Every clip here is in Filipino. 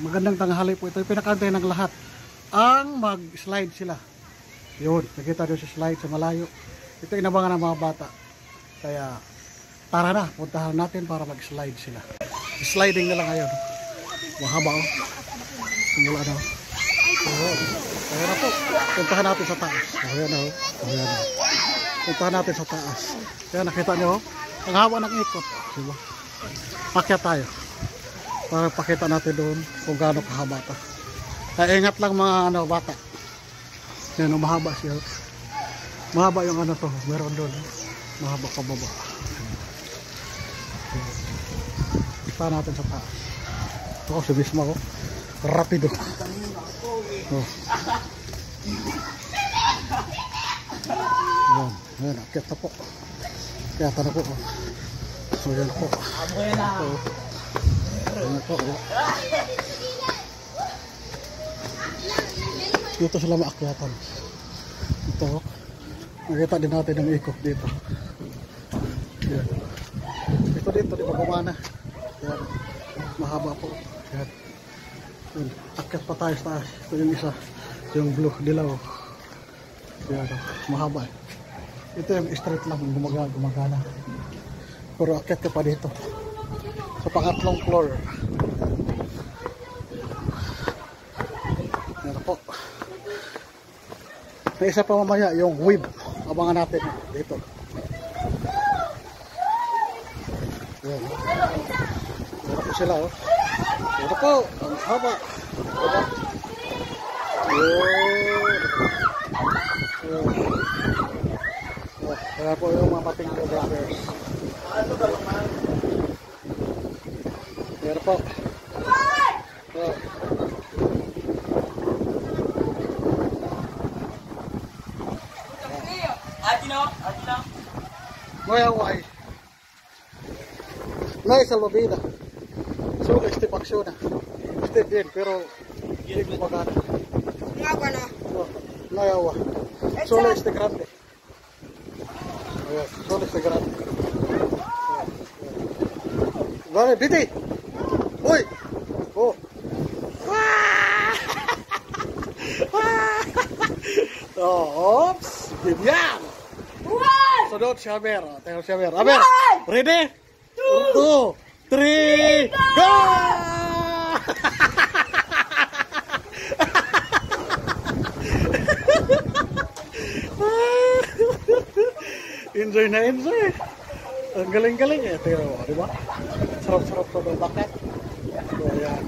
Magandang tanghali po ito. Yung pinakantay ng lahat. Ang mag-slide sila. Yun, nakita nyo sa slide sa malayo. Ito inabangan ng mga bata. Kaya tara na, puntahan natin para mag-slide sila. Sliding na lang ngayon. Mahaba oh. Simula na oh. Ayan na po. Puntahan natin sa taas. Ayan na oh. Ayan na. Puntahan natin sa taas. Ayan, nakita nyo oh. Ang haba ng ikot. Diba? Pakyat tayo. Para pakita natin doon kung gaano kahaba ito. Kaya ingat lang mga bata. Yan, mahaba siya. Mahaba yung to. Meron doon. Mahaba ka baba. Kita natin sa taas. Ito si Bisma ko. Rapido. Oh. Yan, akyat na po. Akyat na po. So yan po. Dito sila maakyatan. Ito. Nakita din natin ang ikot dito. Yan. Ito dito, di ba gumana? Yan. Mahaba po. Yan. Yan. Akyat pa tayo sa taas. Ito yung isa. Yung blue, dilaw. Yan. Mahaba. Ito yung straight lang. Gumagana. Pero akyat ka pa dito. Sa pangatlong floor. Yan po. May isa pa mamaya yung weave. Abangan natin dito. Yan. Yan po sila oh. Yan po. Ang haba. Kaya po yung mga pating vloggers. Yan po. Oh. Mayaway. Nay salvavida. Solo este paksiona. Este bien, pero hindi gumagana. Gumagana. No, nayawa. Solo este grande. Ayan, solo este grande. Vale, Biti. Uy. Oh. Oh, oops. Bibian. Sunod si Amer. Tengok si Amer. Amer, ready? 2, 3, go! Enjoy na enjoy. Ang galing-galing eh. Tingnan mo, di ba? Sarap-sarap to ng bakat. So, ayan.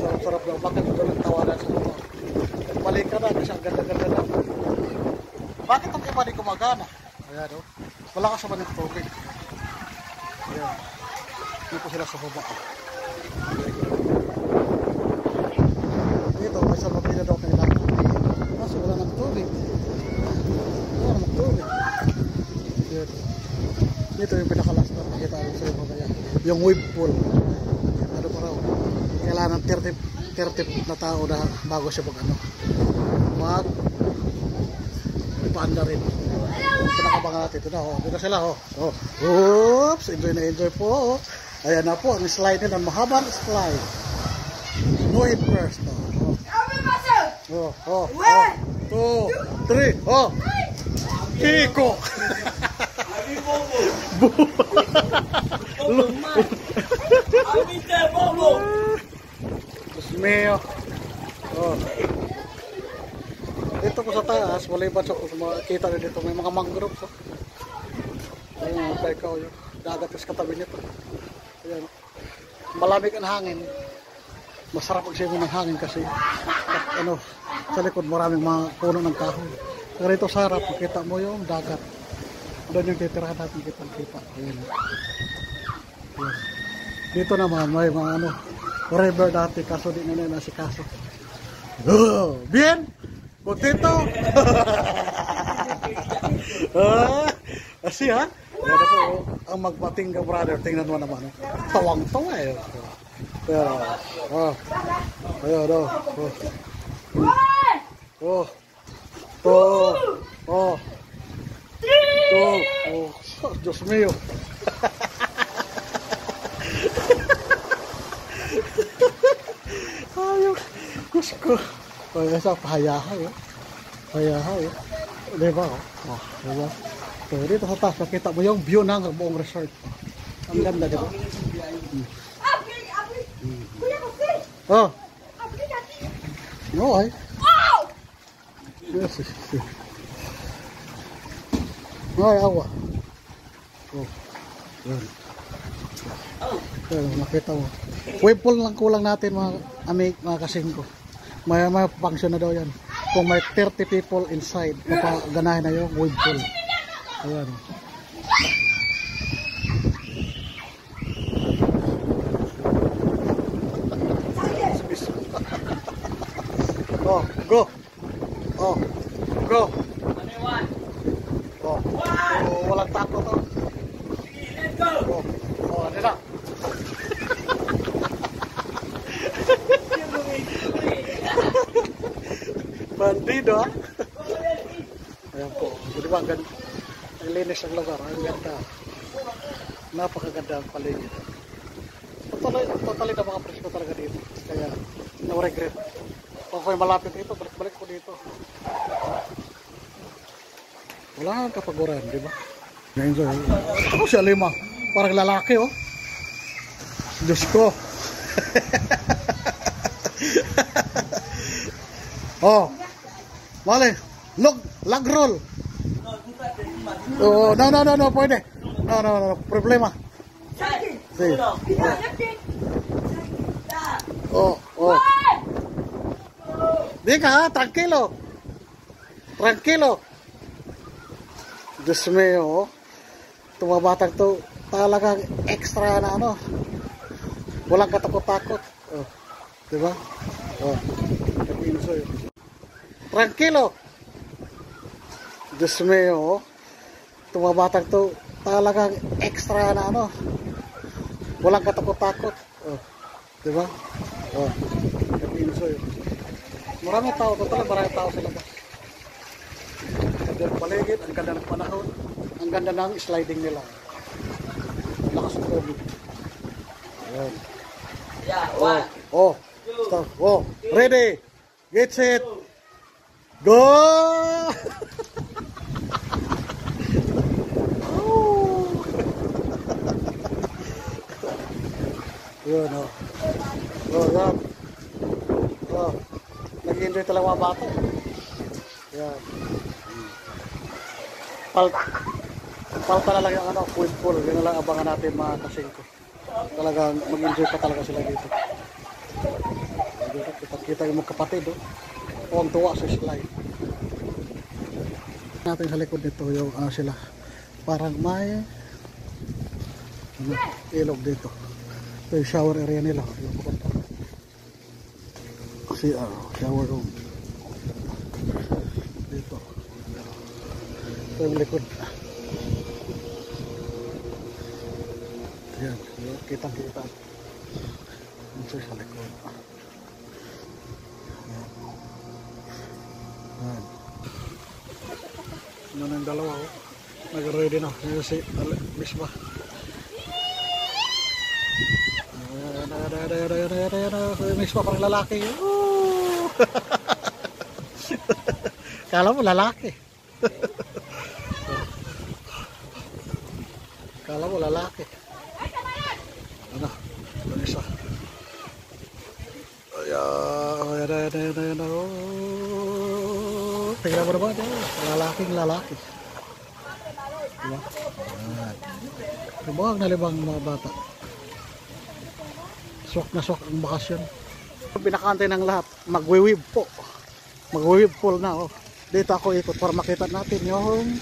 Sarap-sarap ng bakat. Ito lang tawanan sa ito. Balik ka na kasi ang ganda-ganda na. Bakit ang iba di gumagana? Ayan o. Wala ka sa manang tubig. Ayan. Dito sila sa baba. Dito, may salvavida daw kailangan. Kasi wala ng tubig. Wala ng tubig. Dito yung pinakalas na nakita ko sa iyo mamaya. Yung wave pool. Ano pa raw? Kailangan 30 na tao na bago siya paanda rin. Pinakabangan natin. Ito na oh. Dito sila oh. Oh. Oops! Enjoy na enjoy po. Ayan na po. Ang slide nila. Mahabang slide. No hit first. Oh. Oh. Oh. 2, 3. Oh. Kiko! Diyos mio. Oh. Dito po sa taas, maliban sa makikita nyo dito, may mga mangroves. Oh. Ayun, ikaw yung dagat sa katabi nito. Ayan. Malamig ang hangin. Masarap magsimon ng hangin kasi sa likod maraming mga puno ng kahoy. Pero ito sa harap, makita mo yung dagat. Doon yung titirahan natin kita. Ayan. Ayan. Dito naman may mga river dati kaso di na si kaso. Oh, bien! Potato! Asi ha? Yan po, ang magpatingga brother, tingnan mo naman. Tawang-tawa eh. Ayan, Diyos mio. Diyos ko. O, isa, pahayahay, oh. Pahayahay, oh. Diba, oh. Oh, diba? So, dito sa taas, makita mo yung view ng buong resort. Ang ganda, diba? Oh. No, ay. Yes, yes, yes. Ay, awa. Oh. Yan. Yan, nakita mo. Wave pool lang kulang natin mga kasing ko. May function na daw yan. Kung may 30 people inside, papaganahin na yung wave pool. Ayan. Oh, go. Oh, go. Oh, oh, walang takot to. Oh, oh, ano na? Bandido, ha? Ayan po. Di ba, ang linis ang lugar. Ang ganda. Napakaganda ang paligid. Totally na mga presko talaga dito. Kaya, no regret. Kung ako'y malapit dito, balik-balik ko dito. Wala kang kapaguran, di ba? Na-enjoy. Ako si Alima. Parang lalaki, oh. Diyos ko. Oh. Mali. Look, lag roll. Oh, no, pwede. No, problema. Sí. Oh. Di ka, tranquilo. Diyos meo, tumabatang to, talagang extra na ano. Walang katakot-takot. Oh, diba? Oh, nag-enjoy. Tranquilo. Diyos meo, tumabatang to, talagang extra na ano. Walang katakot-takot. Oh, diba? Oh, nag-enjoy. Maraming tao, maraming tao sa labas. Ang ganda ng paligid, ang ganda ng panahon, ang ganda ng sliding nila. Lakas ng COVID. Ayan. Oh, stop. Oh, ready, get set, go! Yun, oh. Oh, yan. Oh, nag-enjoy talaga mga bata. Yan. Palta na lang yung ano, pool. Yun na lang abangan natin mga kasingko. Talagang mag-enjoy pa talaga sila dito. Kita yung mga kapatid, oh. Huwag tuwa sa slide. Natin sa likod nito yung ano sila. Parang may ilog dito. Ito yung shower area nila. Kasi shower room. Dito. Ito yung likod. Ayan. Kitang-kita. Ito sa likod. Ayan. Ano na yung dalawa, oh. Nag-ready na. Yung si Bisma. Mismo parang lalaki. Kala mo lalaki. Kala mo lalaki. Ano? Ano isa? Ayan. Tingnan mo naman. Lalaking lalaki. Diba? Libang na libang mga bata. Swak na swak ang bakasyon. Pinakantay ng lahat, magwe-weave po. Magwe-weave pool na, oh. Dito ako ikot para makita natin yung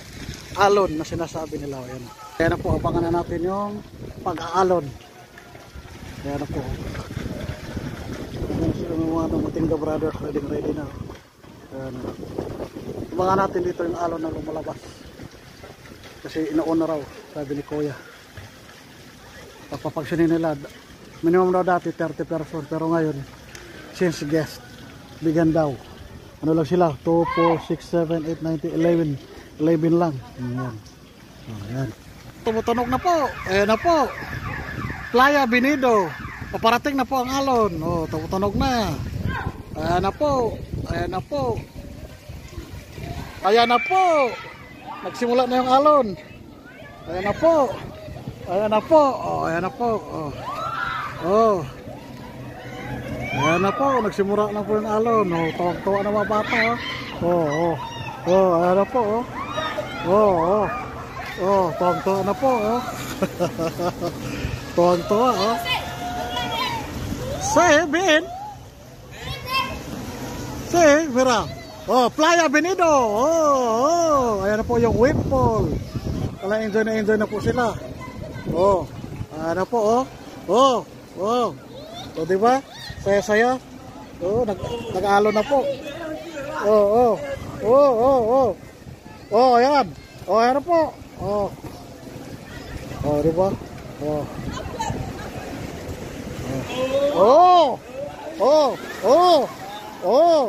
alon na sinasabi nila. Ayan. Kaya na po, abangan na natin yung pag-aalon. Kaya na po. Ayan sila mga Matinga Brothers, ready na. Ayan. Abangan natin dito yung alon na lumalabas. Kasi inoon na raw, sabi ni Kuya. Pagpapagsyonin nila, minimum daw dati 30 person, pero ngayon since guest bigyan daw ano lang sila 2, 4, 6, 7, 8, 9, 11 lang. Ayan. Tumutunog na po. Ayan na po, Playa Binido. Paparating na po ang alon. Oh, tumutunog na. Ayan na po. Ayan na po. Ayan na po. Nagsimula na yung alon. Ayan na po. Ayan na po. Oh, ayan na po. Oh. Oh. Ayan na po. Nagsimula na po yung alon. Oh, tawag-tawa na mga bata. Oh, oh. Oh, ayan na po. Oh. Oh, oh. Oh, tawag-tawa na po. Oh. Tawag-tawa. Oh. Say, Ben. Say, Vera. Oh, Playa Benido. Oh, oh. Ayan na po yung wave pool. Wala, enjoy na po sila. Oh, ayan na po. Oh, oh, oh. O, diba? Saya-saya. Oh, nag-aalon na po. Oh, oh. Oh, oh, oh. Oh, ayan. Oh, ayan na po. Oh. Oh, diba? Oh. Oh. Oh. Oh. Oh.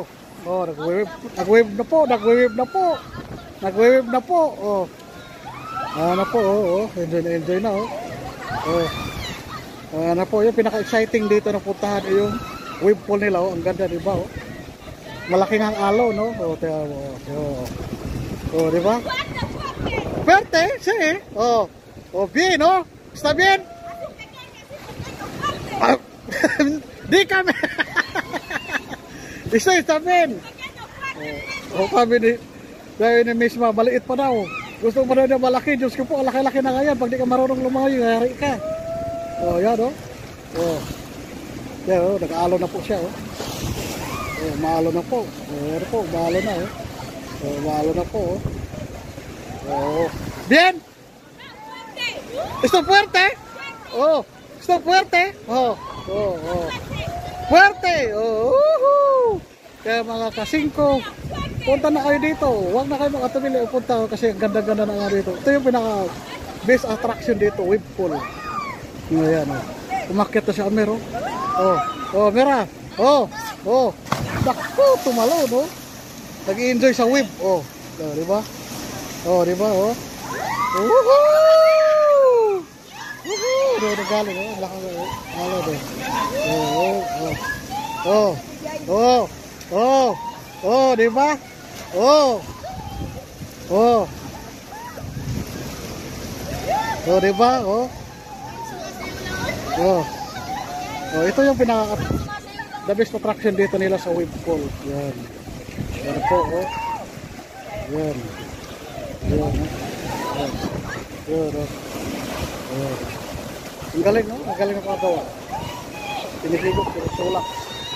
Oh, nag-wave na po. Nag-wave na po. Nag-wave na po. Oh. Ayan na po. Oh, oh. Enjoy na. Oh. Oh. Ayan na po. Yung pinaka-exciting dito na puntahan yung wave pool nila. Oh. Ang ganda, diba? Oh. Malaking ang alo, no? Oh, tiyan mo. Oh. Oh, diba? Fuerte, sí. Oh. Oh, bien, ¿no? ¿Está bien? Ah, di kami. Isa, está bien. Oh, kami ni dahil ni Miss Ma, maliit pa daw. Gusto mo daw na malaki. Diyos ko po, laki-laki na ngayon. Pag di ka marunong lumayo, yari ka. Oh, yan, oh. Oh. Yan, oh. Nag-aalo na po siya, oh. Oh, maalo na po. Oh, yan po, maalo na, oh. Oh, maalo na po, oh. Oh. Bien. Esto fuerte. Oh, esto fuerte. Oh, oh, oh. Fuerte. Oh. Kaya mga kasingko, punta na kayo dito. Huwag na kayo makatubili. Punta kasi ang ganda-ganda na nga dito. Ito yung pinaka best attraction dito, wave pool. Ayan, oh. Umakyat na si Amer, oh. Oh, oh, Mera. Oh, oh. Naku, tumalo, no? Nag-i-enjoy sa wave. Oh, diba? Oh, diba, oh. Woohoo! Woohoo! Nagaling, oh. Lakang, oh. Halo, oh. Oh, oh. Oh, oh. Oh, oh, diba? Oh. Oh. Oh, diba? Oh. Oh. Oh, ito yung pinaka the best attraction dito nila sa wave pool. Yan. Yan po, oh. Yan. Yan, oh. Yan. Yan, oh. Yan. Ang galing, no? Ang galing ng kagawa. Pinipigok, pinutulak.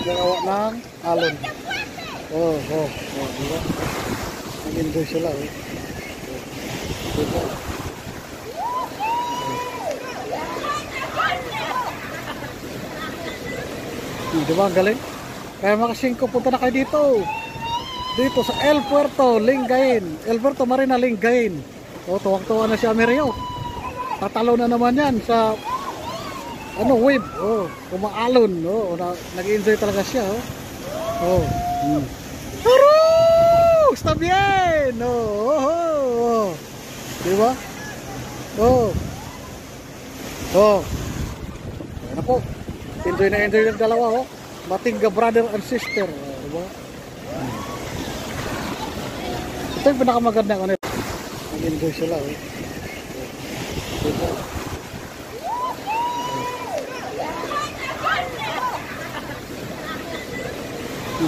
Nagawa ng alon. Oh, oh, oh, diba? Nag-enjoy sila, eh. Diba? Diba, ang galing? Kaya mga singko, punta na kayo dito. Dito sa El Puerto, Lingayen. El Puerto Marina, Lingayen. Oh, tuwang-tuwa na si Amerio. Tatalo na naman yan sa ano, wave. Oh, umaalon. Oh, nag-enjoy talaga siya, oh. Oh. Huroo! Está bien! Oh, oh, oh. Diba? Oh. Oh. Ayan na po. Enjoy na enjoy ng dalawa, oh. Matingga brother and sister. Oh, diba? Ito yung pinakamaganda ano. Nag-enjoy sila, oh. Diba?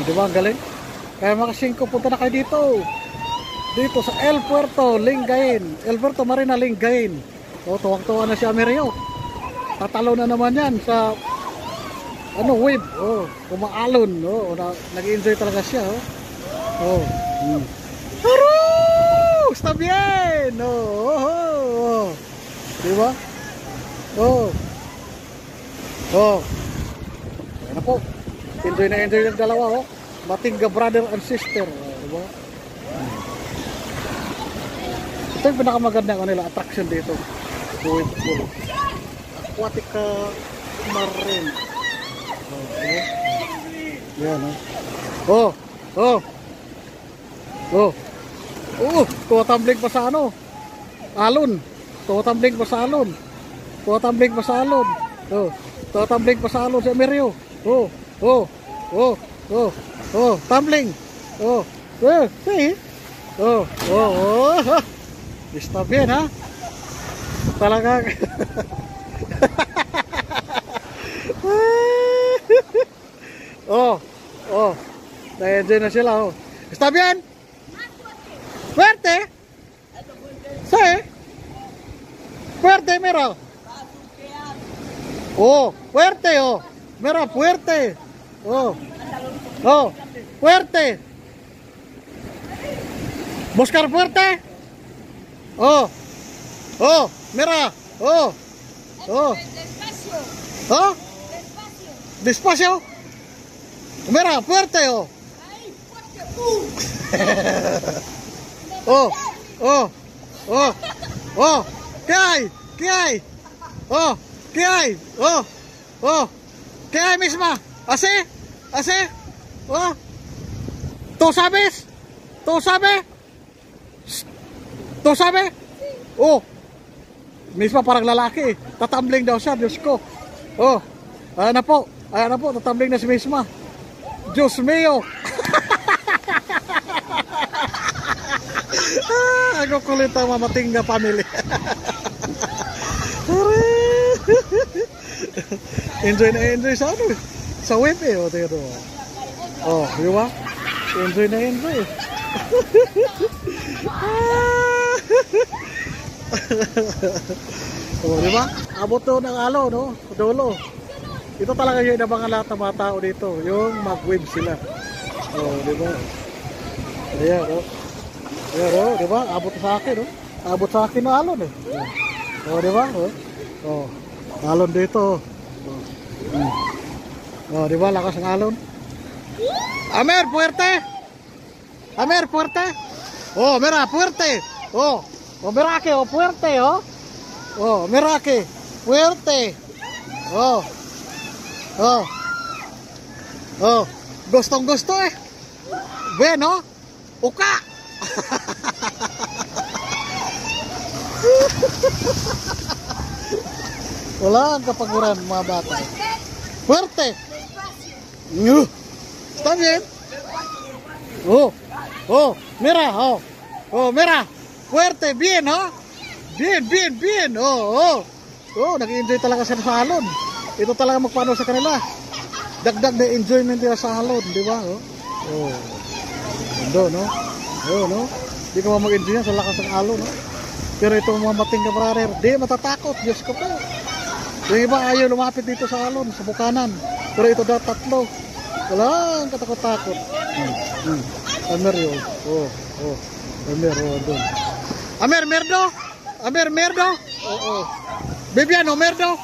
Diba, ang galing? Kaya mga singko, punta na kayo dito. Dito sa El Puerto, Lingayen. El Puerto Marina, Lingayen. Oh, tuwang-tuwa na si Amerio. Tatalo na naman yan sa ano, wave. Oh, umaalon. Oh, nag-enjoy talaga siya, oh. Oh. Huroo! Está bien! Oh, oh, oh. Diba? Oh. Oh. Ayan na po. Enjoy na enjoy ng dalawa, oh. Matingga brother and sister. Diba? Ito yung pinakamaganda ng nila attraction dito. Wave pool. Aquatic marine. Oh, diba? Yan, oh. Oh. Oh. Oh. Tuwatambling pa sa ano. Alon. Tuwatambling pa sa alon. Tuwatambling pa sa alon. Oh. Tuwatambling pa sa alon si Amerio. Oh. Oh. Oh. Oh. Oh, tumbling. Oh, see? Oh. Está bien, ha? Talaga. Oh. Na-enjoy na sila, oh. Está bien? Fuerte? Sí. Fuerte, mira. Oh, fuerte, oh. Mira, fuerte. Oh, fuerte. Buscar fuerte. Oh, mira. Oh. Despacio. Oh, Despacio. despacio. Mira, fuerte, oh. Ahí, fuerte. Oh. ¿Qué hay? ¿Qué hay? Oh, ¿qué hay? Oh. ¿Qué hay, misma? ¿Así? Oh. ¿Tú sabes? ¿Tú sabes? Oh. Misma parang lalaki. Tatambling daw siya, Diyos ko. Oh. Ayan na po, tatambling na si Misma. Diyos mio. Ako kulit ang mamating na family. Enjoy sa ano, sa web eh. O, tingnan mo. Oh, di ba? Enjoy. Oh, di ba? Abot to ng alo, no? Dolo. Ito talaga yung inabangan lahat ng mga tao dito, yung mag-web sila. Oh, di ba? Ayan, oh. Di ba? Abot sa akin, no? Abot sa akin na alon, eh. Oh, di ba? Oh. Alon dito. Oh, di ba? Lakas ng alon. Amer, fuerte. Oh, mira, fuerte. Oh, mira que, fuerte, oh. Oh, mira que, fuerte. Oh. Gustong-gusto, eh. Bueno, uka. Wala ang kapaguran, mga bata. Fuerte. Está bien. Mira, mira. Fuerte, bien, oh. Bien. Nag-enjoy talaga sila sa halon. Ito talaga magpaano sa kanila. Dagdag na enjoyment nila sa halon, di ba? No? Di ka mag-enjoy sa lakas ng halon, no? Pero itong mga mating kabrarer, di matatakot, Diyos ko po. Yung iba ayaw lumapit dito sa halon, sa bukanan. Pero ito daw tatlo. Walang katakot-takot. Amer yun. Amer, doon. Amer, merdo. Bibiano, merdo.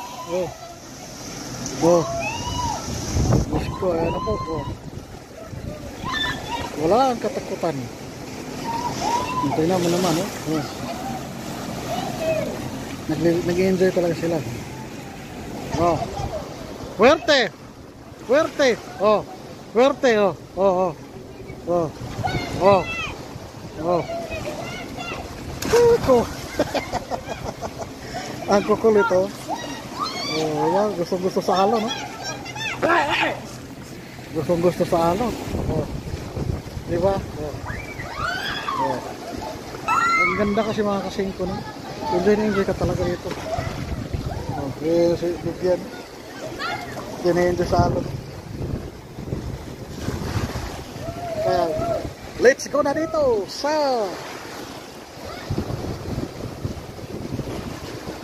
Diyos ko, ayan na po. Wala ang katakutan. Tingnan mo naman, oh. Nag-enjoy talaga sila. Oh. Fuerte. Oh. Fuerte, oh. Kuko. Ang kukulit, oh. Yan, gusto sa alon, no? Gusto sa alon. Oh. Di ba? Oh. Ang ganda kasi mga kasingko, no? Enjoy ka talaga dito. Oh, si Vivian. Enjoy sa alon. Kaya, let's go na dito sa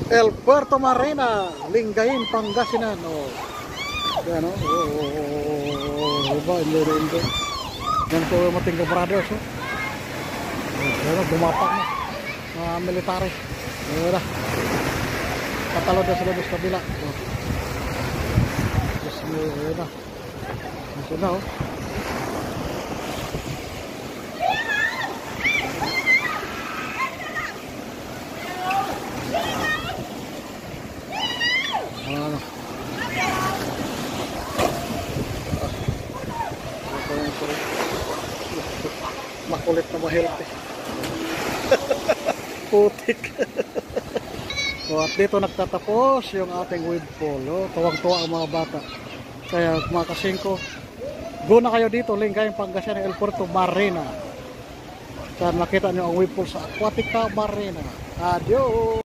El Puerto Marina, Lingayen, Pangasinan. Oh. Yan, oh. Diba? Enjoy. Yan po yung Matinga Brothers, oh. Yan, dumapak na. Mga military. Yan. Patalo na sila sa kabila. Oh. Just mo, yan na. Yan na, oh. Makulit na ma-healthy. Putik. So, at dito nagtatapos yung ating wave pool. Tuwang-tuwa ang mga bata. Kaya mga kasingko, Go na kayo dito, Lingayen, Pangasinan, El Puerto, Marina. Saan makita nyo ang wave pool sa Aquatica Marina. Adios!